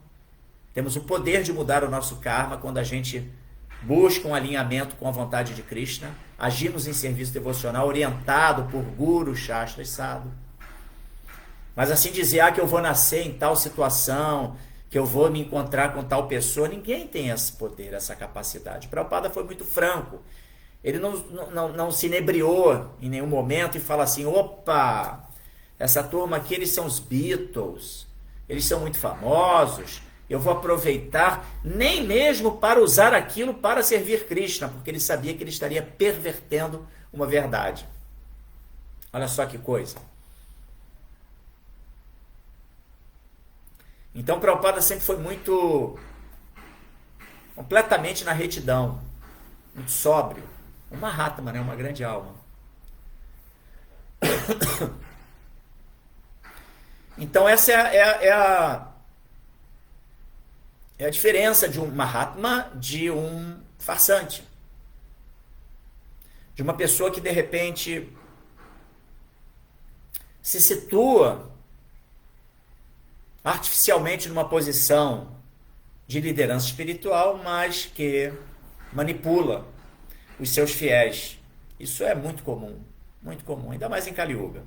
Temos o poder de mudar o nosso karma quando a gente busca um alinhamento com a vontade de Krishna, agimos em serviço devocional orientado por Guru Shastra e Sadhu. Mas assim dizer, que eu vou nascer em tal situação, que eu vou me encontrar com tal pessoa, ninguém tem esse poder, essa capacidade. Prabhupada foi muito franco. Ele não se inebriou em nenhum momento e fala assim, opa, essa turma aqui, eles são os Beatles, eles são muito famosos, eu vou aproveitar, nem mesmo para usar aquilo para servir Krishna, porque ele sabia que ele estaria pervertendo uma verdade. Olha só que coisa. Então, Prabhupada sempre foi completamente na retidão, muito sóbrio. Um Mahatma, né? Uma grande alma. Então, essa é a diferença de um Mahatma de um farsante. De uma pessoa que, de repente, se situa artificialmente numa posição de liderança espiritual, mas que manipula os seus fiéis. Isso é muito comum, ainda mais em Kali Yuga.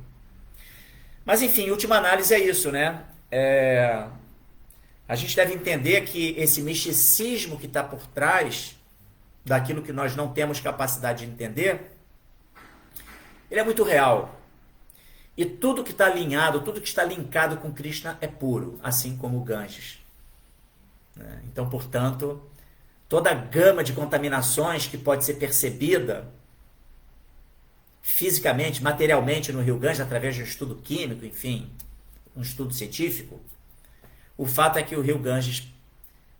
Mas enfim, em última análise é isso, né? A gente deve entender que esse misticismo que está por trás daquilo que nós não temos capacidade de entender, ele é muito real. E tudo que está alinhado, tudo que está linkado com Krishna é puro, assim como o Ganges. Então, portanto, toda a gama de contaminações que pode ser percebida fisicamente, materialmente no rio Ganges, através de um estudo químico, enfim, um estudo científico, o fato é que o rio Ganges,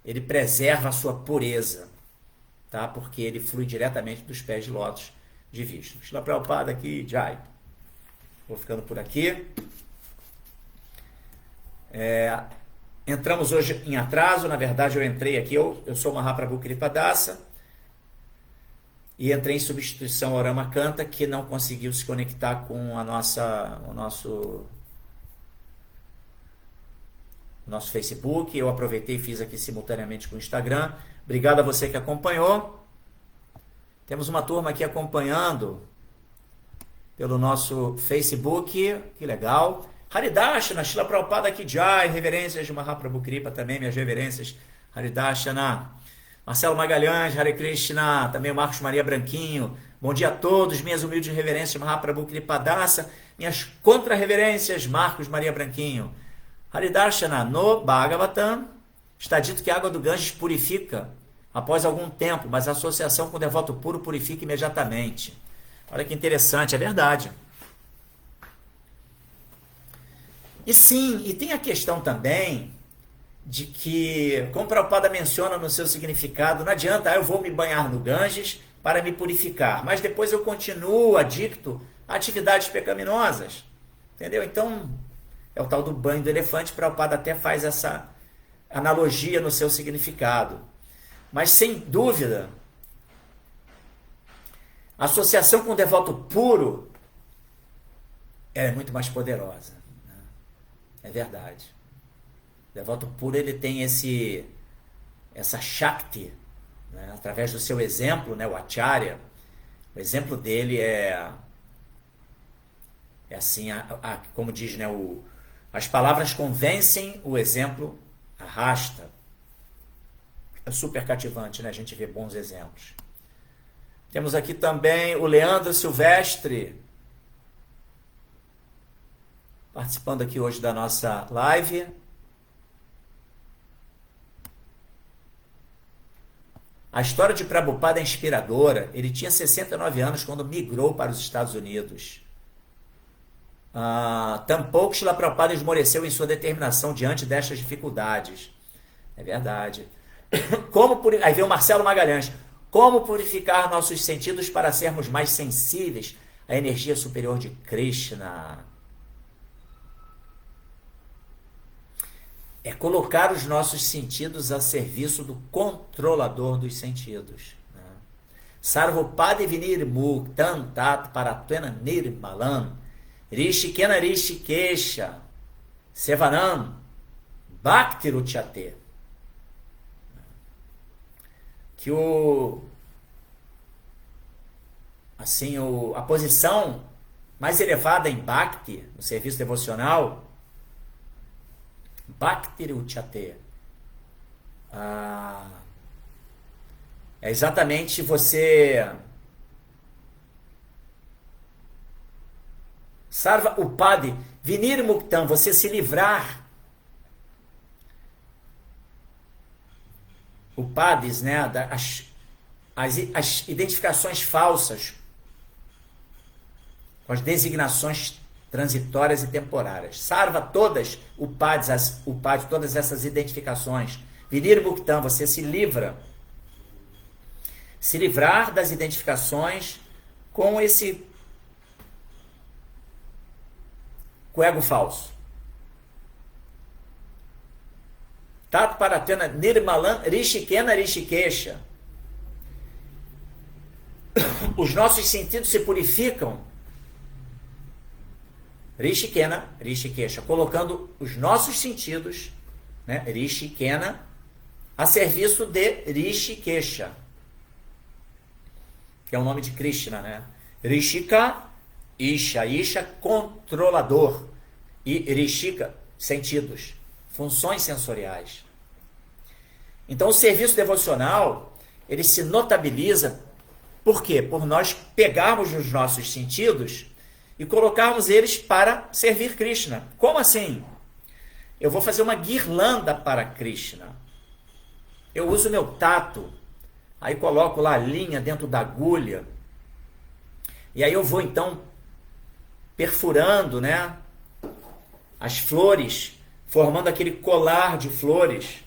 ele preserva a sua pureza, tá? Porque ele flui diretamente dos pés de lótus de Vishnu. Shila Prabhupada aqui, Jai. Vou ficando por aqui. Entramos hoje em atraso, na verdade eu entrei aqui, eu sou Mahaprabhu Kripadasa, e entrei em substituição ao Ramakanta, que não conseguiu se conectar com o nosso Facebook. Eu aproveitei e fiz aqui simultaneamente com o Instagram. Obrigado a você que acompanhou. Temos uma turma aqui acompanhando pelo nosso Facebook, que legal. Haridashana, Shila Prabhupada Ki Jai, reverências de Mahaprabhu Kripa também, minhas reverências. Haridashana. Marcelo Magalhães, Hare Krishna, também o Marcos Maria Branquinho. Bom dia a todos, minhas humildes reverências, Mahaprabhu Kripadasa, minhas contra-reverências, Marcos Maria Branquinho. Haridashana, no Bhagavatam, está dito que a água do Ganges purifica após algum tempo, mas a associação com o devoto puro purifica imediatamente. Olha que interessante, é verdade. E sim, e tem a questão também de que, como Prabhupada menciona no seu significado, não adianta, eu vou me banhar no Ganges para me purificar, mas depois eu continuo adicto a atividades pecaminosas. Entendeu? Então, é o tal do banho do elefante. Prabhupada até faz essa analogia no seu significado. Mas, sem dúvida, a associação com o devoto puro é muito mais poderosa. Né? É verdade. O devoto puro, ele tem essa Shakti, né? Através do seu exemplo, né? O Acharya. O exemplo dele é assim, como diz, né? As palavras convencem, o exemplo arrasta. É super cativante, né? A gente vê bons exemplos. Temos aqui também o Leandro Silvestre, participando aqui hoje da nossa live. A história de Prabhupada é inspiradora. Ele tinha 69 anos quando migrou para os Estados Unidos. Tampouco Shila Prabhupada esmoreceu em sua determinação diante destas dificuldades. É verdade. Aí vem o Marcelo Magalhães. Como purificar nossos sentidos para sermos mais sensíveis à energia superior de Krishna? É colocar os nossos sentidos a serviço do controlador dos sentidos. Sarvopade vinir muktam tat paratena nirmalam rishikena rishikesha sevanam bhaktiruchyate. que a posição mais elevada em Bhakti, no serviço devocional, Bhakti Uchate, é exatamente você Sarva Upadi Vinir Muktam, você se livrar. Upadis, né, as identificações falsas, com as designações transitórias e temporárias. Sarva todas Upadis, todas essas identificações. Vinir Muktam, você se livra. Se livrar das identificações com o ego falso. Tat Paratena Nirmalan Rishikena Rishikesha. Os nossos sentidos se purificam. Rishikena Rishikesha. Colocando os nossos sentidos, né, Rishikena, a serviço de Rishikesha, que é o nome de Krishna, né? Rishika, Isha, controlador. E Rishika, sentidos, funções sensoriais. Então o serviço devocional, ele se notabiliza, por quê? Por nós pegarmos os nossos sentidos e colocarmos eles para servir Krishna. Como assim? Eu vou fazer uma guirlanda para Krishna. Eu uso meu tato, aí coloco lá a linha dentro da agulha, e aí eu vou então perfurando, né, as flores, formando aquele colar de flores.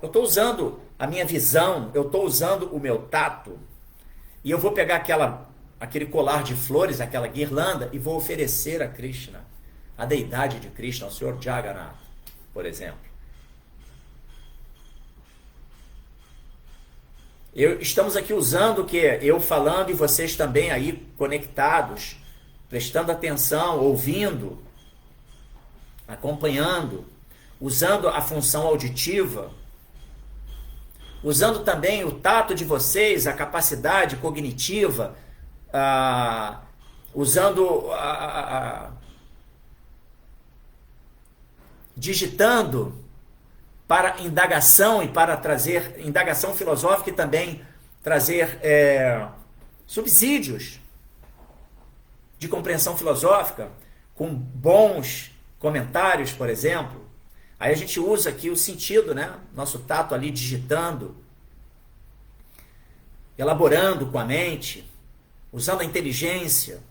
Eu estou usando a minha visão, eu estou usando o meu tato, e eu vou pegar aquele colar de flores, aquela guirlanda, e vou oferecer a Krishna, a deidade de Krishna, ao Senhor Jagannath, por exemplo. Estamos aqui usando o que? Eu falando e vocês também aí conectados, prestando atenção, ouvindo, acompanhando, usando a função auditiva, usando também o tato de vocês, a capacidade cognitiva, usando, digitando para indagação e para trazer indagação filosófica e também trazer subsídios de compreensão filosófica com bons comentários, por exemplo. Aí a gente usa aqui o sentido, né? Nosso tato ali digitando, elaborando com a mente, usando a inteligência.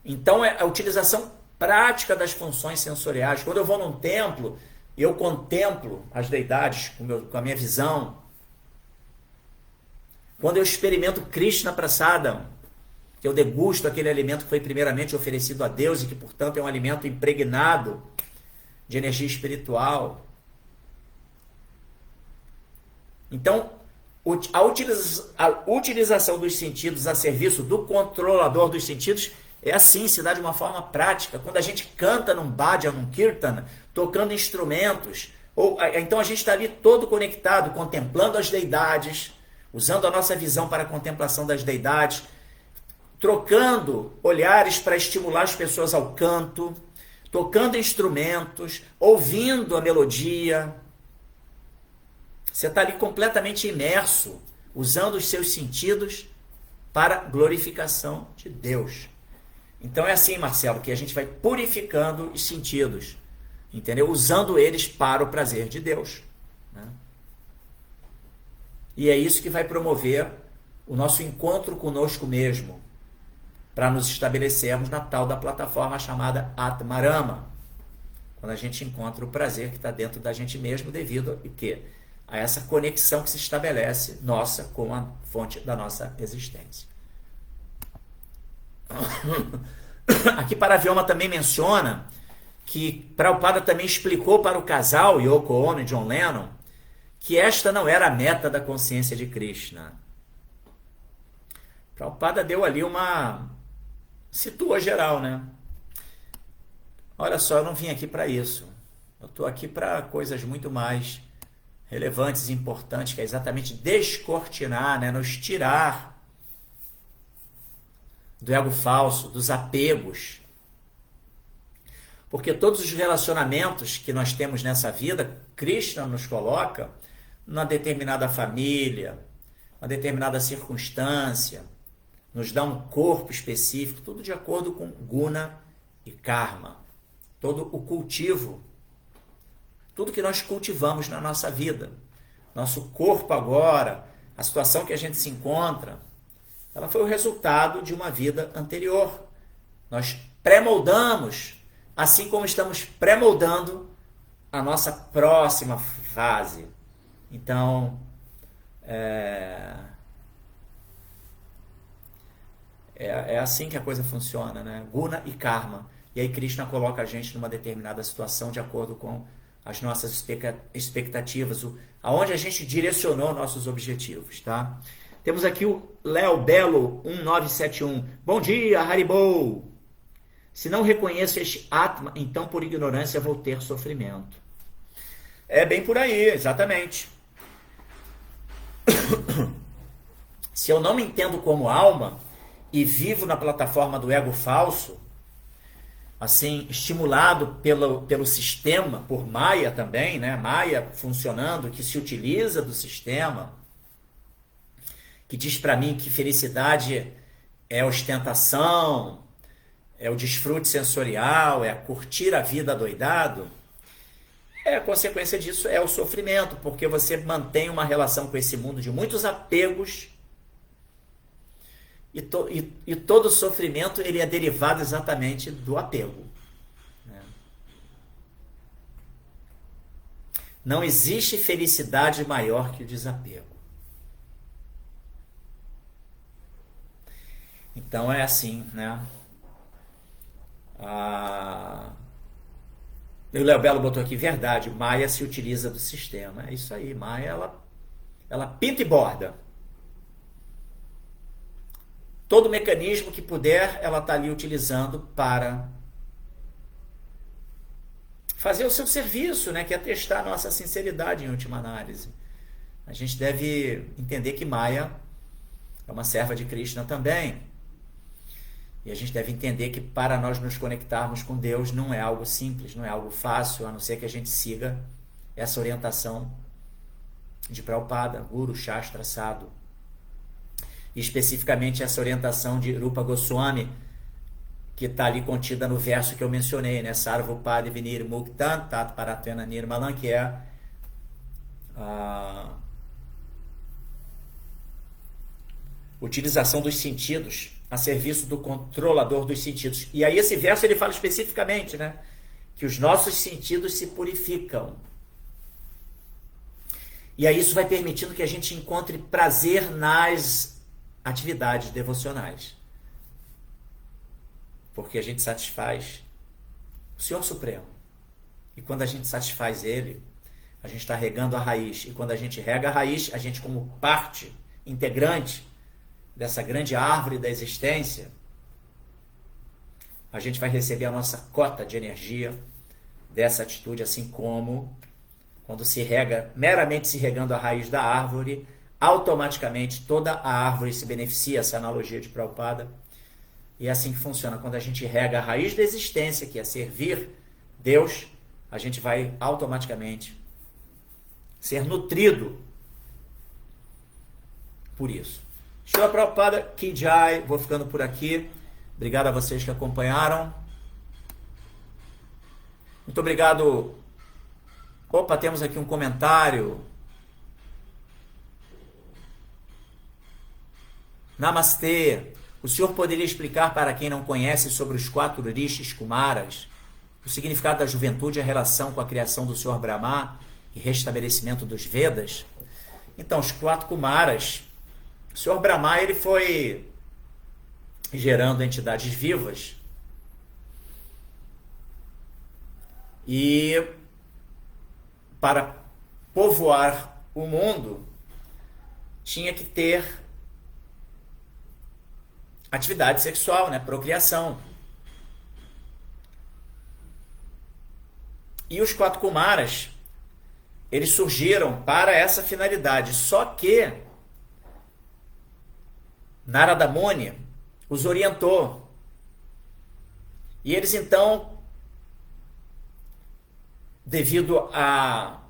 Então é a utilização prática das funções sensoriais. Quando eu vou num templo, eu contemplo as deidades com a minha visão. Quando eu experimento Krishna Prasadam, que eu degusto aquele alimento que foi primeiramente oferecido a Deus e que, portanto, é um alimento impregnado de energia espiritual. Então, a utilização dos sentidos a serviço do controlador dos sentidos é assim, se dá de uma forma prática. Quando a gente canta num bhajan, num kirtan, tocando instrumentos, então a gente está ali todo conectado, contemplando as deidades, usando a nossa visão para a contemplação das deidades, trocando olhares para estimular as pessoas ao canto, tocando instrumentos, ouvindo a melodia. Você está ali completamente imerso, usando os seus sentidos para glorificação de Deus. Então é assim, Marcelo, que a gente vai purificando os sentidos, entendeu? Usando eles para o prazer de Deus, né? E é isso que vai promover o nosso encontro conosco mesmo, para nos estabelecermos na tal da plataforma chamada Atmarama, quando a gente encontra o prazer que está dentro da gente mesmo devido a essa conexão que se estabelece nossa com a fonte da nossa existência. Aqui Paravyoma também menciona que Prabhupada também explicou para o casal Yoko Ono e John Lennon que esta não era a meta da consciência de Krishna. Prabhupada deu ali situou geral, né? Olha só, eu não vim aqui para isso. Eu estou aqui para coisas muito mais relevantes e importantes, que é exatamente descortinar, né? Nos tirar do ego falso, dos apegos. Porque todos os relacionamentos que nós temos nessa vida, Krishna nos coloca numa determinada família, uma determinada circunstância, nos dá um corpo específico, tudo de acordo com guna e karma. Todo o cultivo, tudo que nós cultivamos na nossa vida. Nosso corpo agora, a situação que a gente se encontra, ela foi o resultado de uma vida anterior. Nós pré-moldamos, assim como estamos pré-moldando a nossa próxima fase. Então, é assim que a coisa funciona, né? Guna e karma. E aí Krishna coloca a gente numa determinada situação de acordo com as nossas expectativas, aonde a gente direcionou nossos objetivos, tá? Temos aqui o Léo Belo 1971. Bom dia, Haribol! Se não reconheço este Atma, então por ignorância vou ter sofrimento. É bem por aí, exatamente. Se eu não me entendo como alma e vivo na plataforma do ego falso, assim, estimulado pelo sistema, por Maya também, né? Maya funcionando, que se utiliza do sistema, que diz para mim que felicidade é ostentação, é o desfrute sensorial, é curtir a vida adoidado. A consequência disso é o sofrimento, porque você mantém uma relação com esse mundo de muitos apegos e todo sofrimento ele é derivado exatamente do apego. Né? Não existe felicidade maior que o desapego. Então é assim, né? O Léo Belo botou aqui, verdade, Maya se utiliza do sistema. É isso aí, Maya, ela pinta e borda. Todo mecanismo que puder, ela está ali utilizando para fazer o seu serviço, né? Que é testar a nossa sinceridade em última análise. A gente deve entender que Maya é uma serva de Krishna também. E a gente deve entender que para nós nos conectarmos com Deus não é algo simples, não é algo fácil, a não ser que a gente siga essa orientação de Prabhupada, Guru, Shastra, Sadhu. E especificamente essa orientação de Rupa Goswami, que está ali contida no verso que eu mencionei, né? Sarvopadi Vinir Muktan Tat Paratena Nirmalan, que é a utilização dos sentidos a serviço do controlador dos sentidos. E aí esse verso ele fala especificamente, né? Que os nossos sentidos se purificam. E aí isso vai permitindo que a gente encontre prazer nas atividades devocionais. Porque a gente satisfaz o Senhor Supremo. E quando a gente satisfaz Ele, a gente está regando a raiz. E quando a gente rega a raiz, a gente como parte integrante dessa grande árvore da existência, a gente vai receber a nossa cota de energia dessa atitude, assim como quando se rega, meramente se regando a raiz da árvore, automaticamente toda a árvore se beneficia, essa analogia de Prabhupada. E é assim que funciona. Quando a gente rega a raiz da existência, que é servir Deus, a gente vai automaticamente ser nutrido por isso. Shila Prabhupada, Ki Jai, vou ficando por aqui. Obrigado a vocês que acompanharam. Muito obrigado. Opa, temos aqui um comentário. Namastê. O senhor poderia explicar para quem não conhece sobre os 4 rishis kumaras, o significado da juventude e a relação com a criação do senhor Brahma e restabelecimento dos Vedas? Então, os 4 kumaras, o senhor Brahma ele foi gerando entidades vivas e para povoar o mundo tinha que ter atividade sexual, né? Procriação. E os 4 kumaras eles surgiram para essa finalidade. Só que Narada Muni os orientou. E eles então, devido à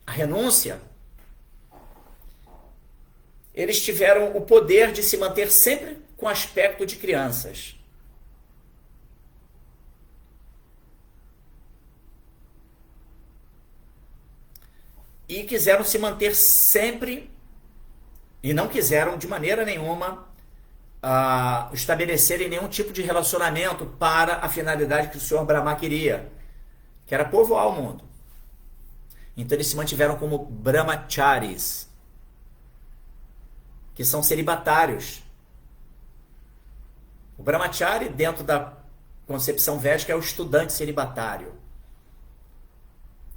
renúncia, eles tiveram o poder de se manter sempre com aspecto de crianças. E quiseram se manter sempre, e não quiseram de maneira nenhuma estabelecerem nenhum tipo de relacionamento para a finalidade que o Senhor Brahma queria, que era povoar o mundo. Então eles se mantiveram como brahmacharis, que são celibatários. O brahmachari, dentro da concepção védica, é o estudante celibatário,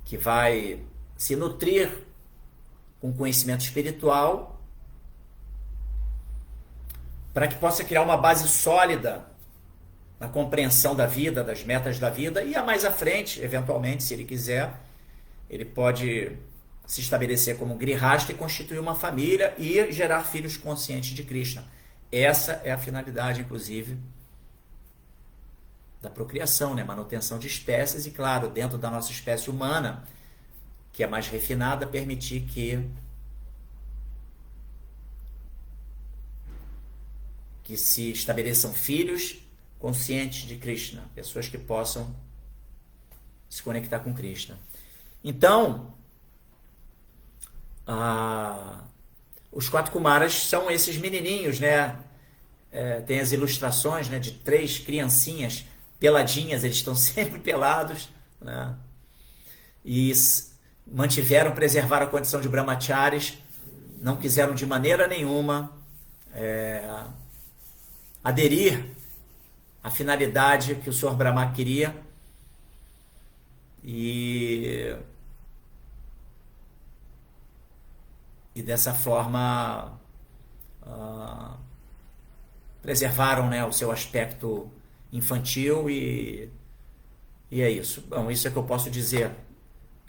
que vai se nutrir com conhecimento espiritual para que possa criar uma base sólida na compreensão da vida, das metas da vida, e a mais à frente, eventualmente, se ele quiser, ele pode se estabelecer como grihasta e constituir uma família e gerar filhos conscientes de Krishna. Essa é a finalidade, inclusive, da procriação, né? Manutenção de espécies e, claro, dentro da nossa espécie humana, que é mais refinada, permitir que se estabeleçam filhos conscientes de Krishna, pessoas que possam se conectar com Krishna. Então, os 4 Kumaras são esses menininhos, né? Tem as ilustrações, né, de 3 criancinhas peladinhas, eles estão sempre pelados, né? E preservaram a condição de brahmacharis, não quiseram de maneira nenhuma aderir à finalidade que o Senhor Brahma queria, e dessa forma preservaram, né, o seu aspecto infantil, e é isso. Bom, isso é que eu posso dizer.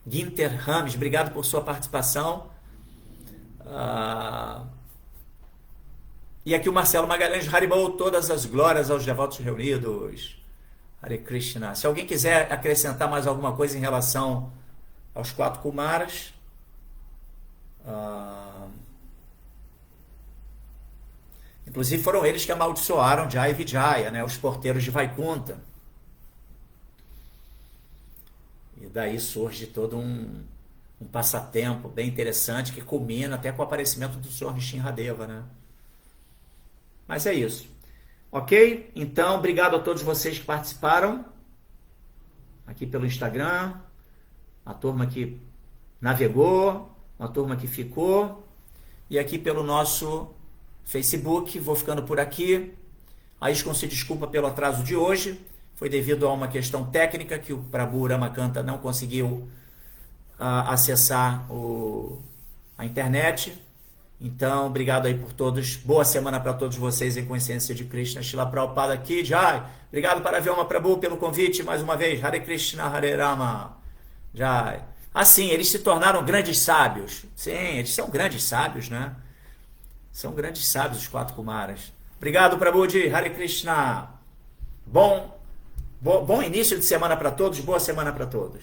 Ginter Rames, obrigado por sua participação. E aqui o Marcelo Magalhães, Haribol, todas as glórias aos devotos reunidos. Hare Krishna. Se alguém quiser acrescentar mais alguma coisa em relação aos 4 Kumaras, inclusive foram eles que amaldiçoaram Jaya e Vijaya, né, os porteiros de Vaikunta. E daí surge todo um passatempo bem interessante que culmina até com o aparecimento do Senhor Nrsimhadeva, né? Mas é isso. Ok? Então, obrigado a todos vocês que participaram aqui pelo Instagram, a turma que navegou, a turma que ficou, e aqui pelo nosso Facebook. Vou ficando por aqui. A Iscon se desculpa pelo atraso de hoje. Foi devido a uma questão técnica que o Prabhu Ramakanta não conseguiu acessar a internet. Então, obrigado aí por todos. Boa semana para todos vocês em consciência de Krishna. Shila Prabhupada aqui. Jai. Obrigado para Vyoma Prabhu pelo convite mais uma vez. Hare Krishna, Hare Rama. Jai. Assim, eles se tornaram grandes sábios. Sim, eles são grandes sábios, né? São grandes sábios os 4 Kumaras. Obrigado, Prabhuji. Hare Krishna. Bom início de semana para todos. Boa semana para todos.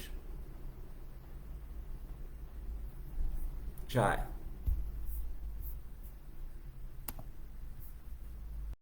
Jai.